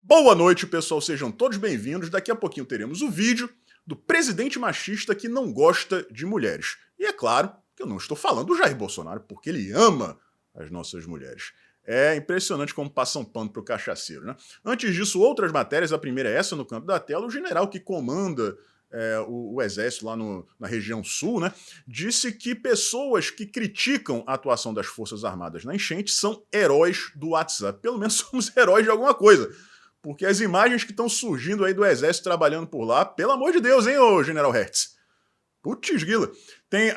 Boa noite, pessoal. Sejam todos bem-vindos. Daqui a pouquinho teremos o vídeo do presidente machista que não gosta de mulheres. E é claro que eu não estou falando do Jair Bolsonaro, porque ele ama as nossas mulheres. É impressionante como passa um pano pro cachaceiro, né? Antes disso, outras matérias. A primeira é essa no canto da tela. O general que comanda o exército lá na região sul, né, disse que pessoas que criticam a atuação das Forças Armadas na enchente são heróis do WhatsApp. Pelo menos somos heróis de alguma coisa. Porque as imagens que estão surgindo aí do exército trabalhando por lá, pelo amor de Deus, hein, ô General Hertz? Putz, grila. Tem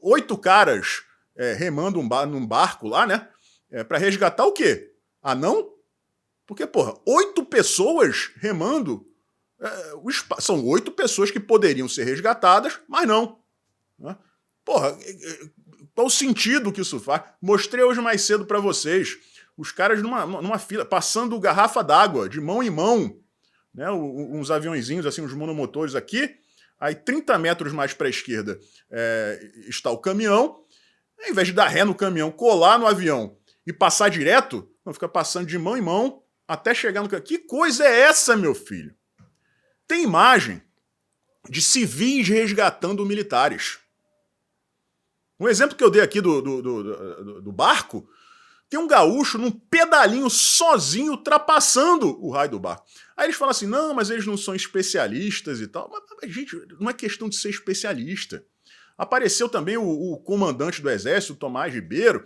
8 caras remando num barco lá, né? Pra resgatar o quê? Ah, não? Porque, porra, 8 pessoas remando. São 8 pessoas que poderiam ser resgatadas, mas não. Né? Porra, qual o sentido que isso faz? Mostrei hoje mais cedo pra vocês. Os caras numa fila, passando garrafa d'água de mão em mão, né? Uns aviõezinhos, assim, uns monomotores aqui. Aí 30 metros mais para a esquerda está o caminhão. Ao invés de dar ré no caminhão, colar no avião e passar direto, não, fica passando de mão em mão até chegar no caminhão. Que coisa é essa, meu filho? Tem imagem de civis resgatando militares. Um exemplo que eu dei aqui do barco, tem um gaúcho num pedalinho sozinho ultrapassando o raio do barco. Aí eles falam assim, não, mas eles não são especialistas e tal. Mas gente, não é questão de ser especialista. Apareceu também o comandante do exército, o Tomás Ribeiro,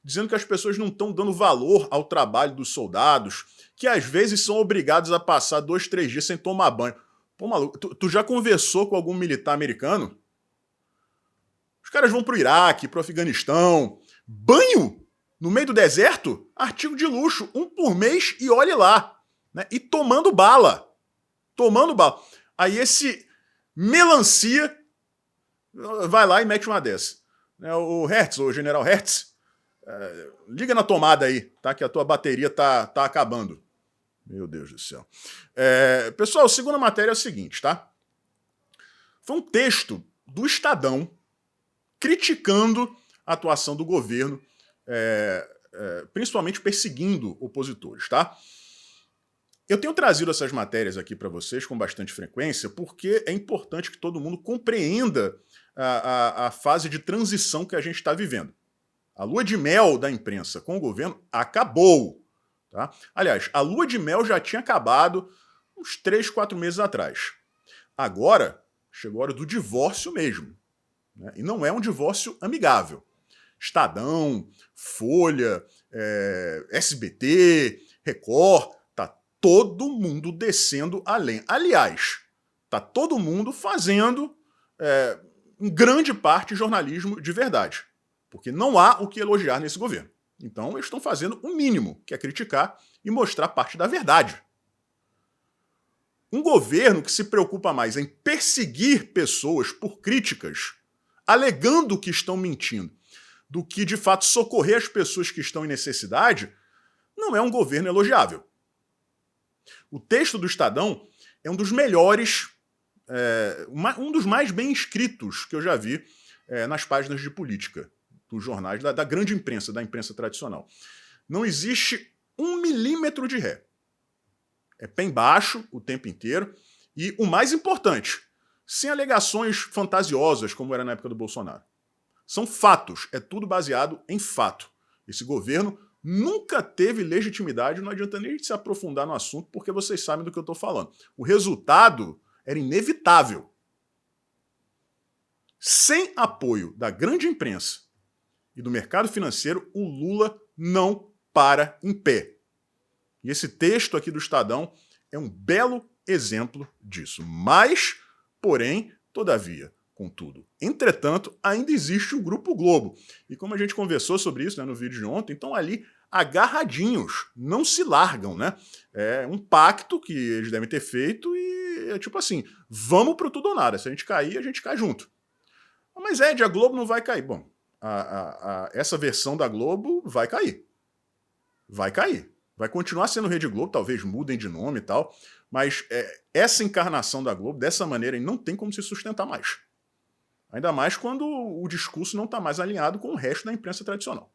dizendo que as pessoas não estão dando valor ao trabalho dos soldados, que às vezes são obrigados a passar 2, 3 dias sem tomar banho. Pô, maluco, tu já conversou com algum militar americano? Os caras vão pro Iraque, pro Afeganistão. Banho? No meio do deserto? Artigo de luxo, 1 por mês e olhe lá. Né? E tomando bala. Tomando bala. Aí esse melancia vai lá e mete uma dessa. O Hertz, o General Hertz, liga na tomada aí, tá? Que a tua bateria tá acabando. Meu Deus do céu. Pessoal, a segunda matéria é o seguinte, tá? Foi um texto do Estadão criticando a atuação do governo, principalmente perseguindo opositores, tá? Eu tenho trazido essas matérias aqui para vocês com bastante frequência porque é importante que todo mundo compreenda a fase de transição que a gente está vivendo. A lua de mel da imprensa com o governo acabou. Tá? Aliás, a lua de mel já tinha acabado uns 3, 4 meses atrás. Agora, chegou a hora do divórcio mesmo. Né? E não é um divórcio amigável. Estadão, Folha, SBT, Record, tá todo mundo descendo além. Aliás, tá todo mundo fazendo, em grande parte, jornalismo de verdade. Porque não há o que elogiar nesse governo. Então, eles estão fazendo o mínimo, que é criticar e mostrar parte da verdade. Um governo que se preocupa mais em perseguir pessoas por críticas, alegando que estão mentindo, do que, de fato, socorrer as pessoas que estão em necessidade, não é um governo elogiável. O texto do Estadão é um dos melhores, um dos mais bem escritos que eu já vi nas páginas de política dos jornais, da grande imprensa, da imprensa tradicional. Não existe 1 milímetro de ré. É pé embaixo o tempo inteiro. E o mais importante, sem alegações fantasiosas, como era na época do Bolsonaro. São fatos, é tudo baseado em fato. Esse governo nunca teve legitimidade, não adianta nem se aprofundar no assunto, porque vocês sabem do que eu estou falando. O resultado era inevitável. Sem apoio da grande imprensa e do mercado financeiro, o Lula não para em pé. E esse texto aqui do Estadão é um belo exemplo disso. Mas, porém, todavia, contudo, entretanto, ainda existe o Grupo Globo. E como a gente conversou sobre isso, né, no vídeo de ontem, estão ali agarradinhos, não se largam, né? É um pacto que eles devem ter feito e é tipo assim, vamos pro tudo ou nada. Se a gente cair, a gente cai junto. Mas a Globo não vai cair. Bom, essa versão da Globo vai cair. Vai cair. Vai continuar sendo Rede Globo, talvez mudem de nome e tal, mas essa encarnação da Globo, dessa maneira, não tem como se sustentar mais. Ainda mais quando o discurso não está mais alinhado com o resto da imprensa tradicional.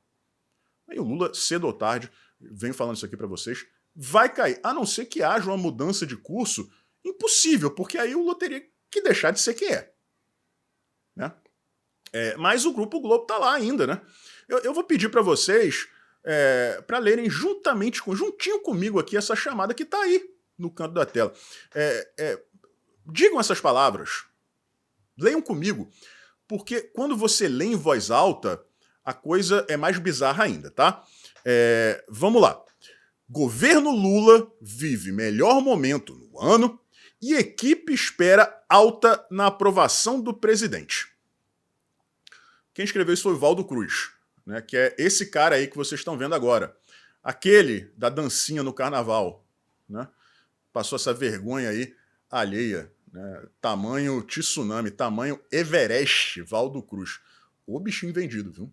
Aí o Lula, cedo ou tarde, venho falando isso aqui para vocês, vai cair, a não ser que haja uma mudança de curso impossível, porque aí o Lula teria que deixar de ser quem é. Né? Mas o Grupo Globo tá lá ainda, né? Eu vou pedir para vocês para lerem juntinho comigo aqui essa chamada que tá aí no canto da tela. Digam essas palavras, leiam comigo, porque quando você lê em voz alta, a coisa é mais bizarra ainda, tá? Vamos lá. Governo Lula vive melhor momento no ano e equipe espera alta na aprovação do presidente. Quem escreveu isso foi o Valdo Cruz, né, que é esse cara aí que vocês estão vendo agora. Aquele da dancinha no carnaval. Né, passou essa vergonha aí alheia. Né, tamanho tsunami, tamanho Everest, Valdo Cruz. O bichinho vendido, viu?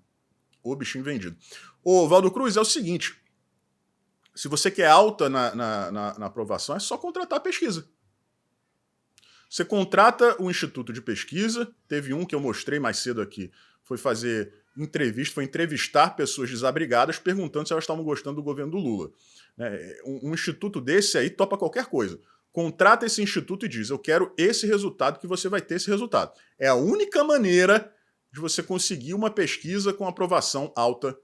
O bichinho vendido. Ô, Valdo Cruz, é o seguinte. Se você quer alta na aprovação, é só contratar a pesquisa. Você contrata o Instituto de Pesquisa, teve um que eu mostrei mais cedo aqui, foi fazer entrevista, foi entrevistar pessoas desabrigadas perguntando se elas estavam gostando do governo do Lula. Um instituto desse aí topa qualquer coisa. Contrata esse instituto e diz, eu quero esse resultado, que você vai ter esse resultado. É a única maneira de você conseguir uma pesquisa com aprovação alta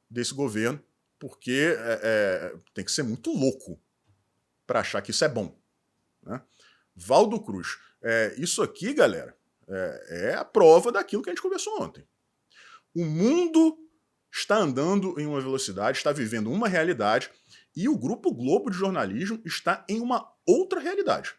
desse governo, porque tem que ser muito louco para achar que isso é bom. Né? Valdo Cruz. Isso aqui, galera, é a prova daquilo que a gente conversou ontem. O mundo está andando em uma velocidade, está vivendo uma realidade, e o Grupo Globo de jornalismo está em uma outra realidade.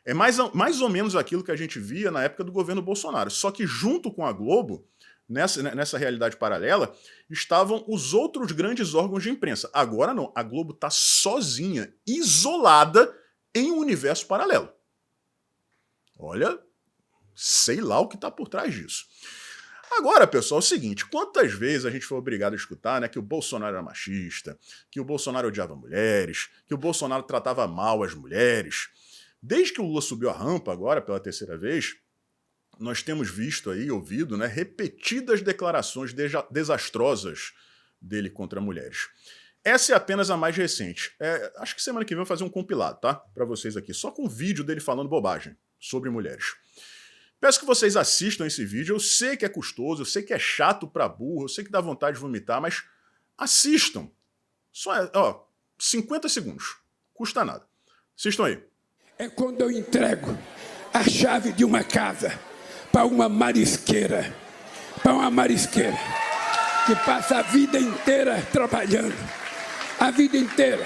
É mais ou menos aquilo que a gente via na época do governo Bolsonaro, só que junto com a Globo, nessa realidade paralela, estavam os outros grandes órgãos de imprensa. Agora não, a Globo está sozinha, isolada em um universo paralelo. Olha, sei lá o que está por trás disso. Agora, pessoal, é o seguinte, quantas vezes a gente foi obrigado a escutar, né, que o Bolsonaro era machista, que o Bolsonaro odiava mulheres, que o Bolsonaro tratava mal as mulheres. Desde que o Lula subiu a rampa agora, pela terceira vez, nós temos visto aí, ouvido, né, repetidas declarações desastrosas dele contra mulheres. Essa é apenas a mais recente. Acho que semana que vem eu vou fazer um compilado, tá? Para vocês aqui, só com vídeo dele falando bobagem sobre mulheres. Peço que vocês assistam esse vídeo. Eu sei que é custoso, eu sei que é chato pra burro, eu sei que dá vontade de vomitar, mas assistam. Só 50 segundos. Custa nada. Assistam aí. É quando eu entrego a chave de uma casa para uma marisqueira. Para uma marisqueira que passa a vida inteira trabalhando. A vida inteira.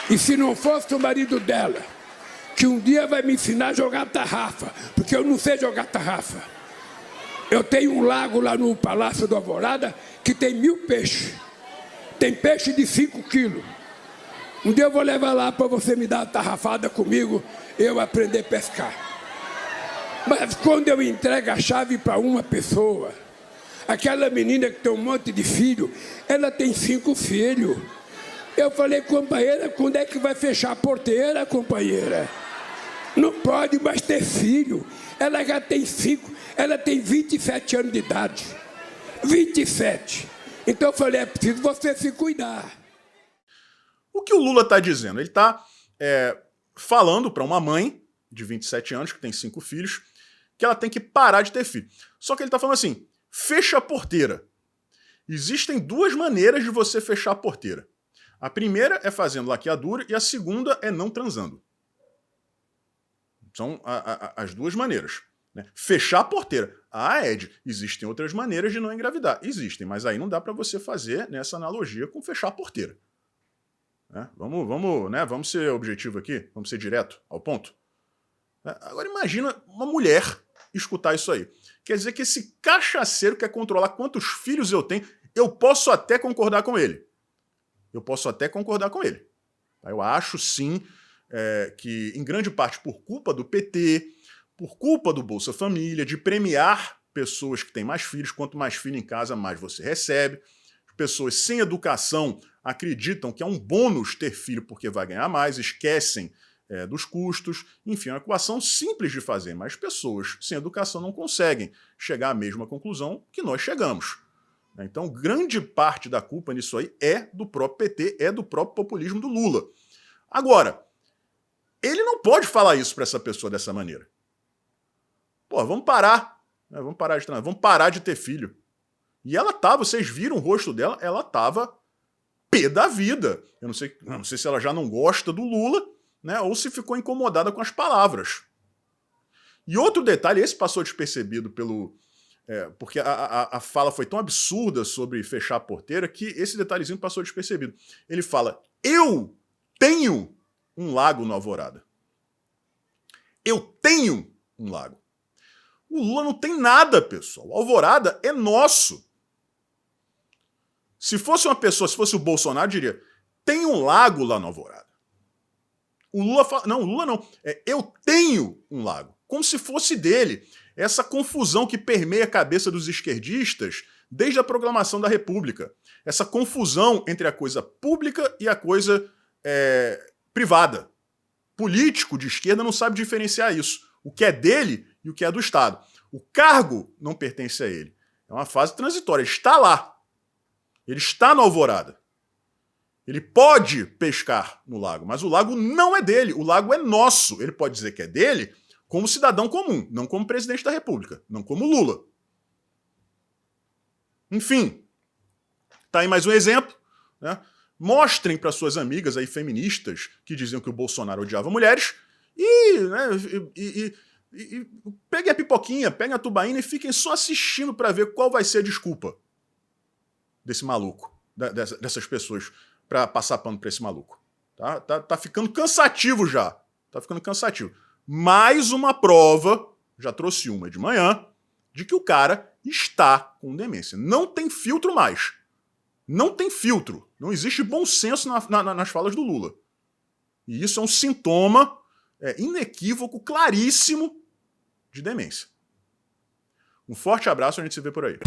E se não fosse o marido dela, que um dia vai me ensinar a jogar tarrafa, porque eu não sei jogar tarrafa. Eu tenho um lago lá no Palácio do Alvorada que tem 1000 peixes. Tem peixe de 5 quilos. Um dia eu vou levar lá para você me dar uma tarrafada comigo, eu aprender a pescar. Mas quando eu entrego a chave para uma pessoa, aquela menina que tem um monte de filho, ela tem 5 filhos. Eu falei, companheira, quando é que vai fechar a porteira, companheira? Não pode mais ter filho. Ela já tem 5, ela tem 27 anos de idade. 27. Então eu falei, é preciso você se cuidar. O que o Lula está dizendo? Ele está falando para uma mãe de 27 anos, que tem 5 filhos, que ela tem que parar de ter filho. Só que ele está falando assim, fecha a porteira. Existem 2 maneiras de você fechar a porteira. A primeira é fazendo laqueadura e a segunda é não transando. São as 2 maneiras. Né? Fechar a porteira. Ed, existem outras maneiras de não engravidar. Existem, mas aí não dá para você fazer nessa analogia com fechar a porteira. Né? Vamos ser objetivo aqui, vamos ser direto ao ponto. Agora imagina uma mulher escutar isso aí. Quer dizer que esse cachaceiro quer controlar quantos filhos eu tenho, eu posso até concordar com ele. Eu acho sim que, em grande parte por culpa do PT, por culpa do Bolsa Família, de premiar pessoas que têm mais filhos, quanto mais filho em casa, mais você recebe. Pessoas sem educação acreditam que é um bônus ter filho porque vai ganhar mais, esquecem dos custos. Enfim, é uma equação simples de fazer, mas pessoas sem educação não conseguem chegar à mesma conclusão que nós chegamos. Então, grande parte da culpa nisso aí é do próprio PT, é do próprio populismo do Lula. Agora, ele não pode falar isso para essa pessoa dessa maneira. Pô, vamos parar. Vamos parar de treinar, vamos parar de ter filho. E ela tava, vocês viram o rosto dela, ela tava pé da vida. Eu não sei se ela já não gosta do Lula, né, ou se ficou incomodada com as palavras. E outro detalhe, esse passou despercebido porque a fala foi tão absurda sobre fechar a porteira que esse detalhezinho passou despercebido. Ele fala, eu tenho um lago no Alvorada. Eu tenho um lago. O Lula não tem nada, pessoal. O Alvorada é nosso. Se fosse uma pessoa, se fosse o Bolsonaro, diria, tem um lago lá no Alvorada. O Lula fala, não, o Lula não. Eu tenho um lago. Como se fosse dele. Essa confusão que permeia a cabeça dos esquerdistas desde a proclamação da República. Essa confusão entre a coisa pública e a coisa privada. Político de esquerda não sabe diferenciar isso. O que é dele e o que é do Estado. O cargo não pertence a ele. É uma fase transitória. Ele está lá. Ele está no Alvorada. Ele pode pescar no lago, mas o lago não é dele. O lago é nosso. Ele pode dizer que é dele como cidadão comum, não como presidente da República, não como Lula. Enfim, tá aí mais um exemplo, né? Mostrem para suas amigas aí feministas que diziam que o Bolsonaro odiava mulheres e peguem a pipoquinha, peguem a tubaína e fiquem só assistindo para ver qual vai ser a desculpa desse maluco, dessas pessoas, para passar pano para esse maluco. Tá ficando cansativo já. Tá ficando cansativo. Mais uma prova, já trouxe uma de manhã, de que o cara está com demência. Não tem filtro mais. Não tem filtro. Não existe bom senso nas falas do Lula. E isso é um sintoma inequívoco, claríssimo, de demência. Um forte abraço, a gente se vê por aí.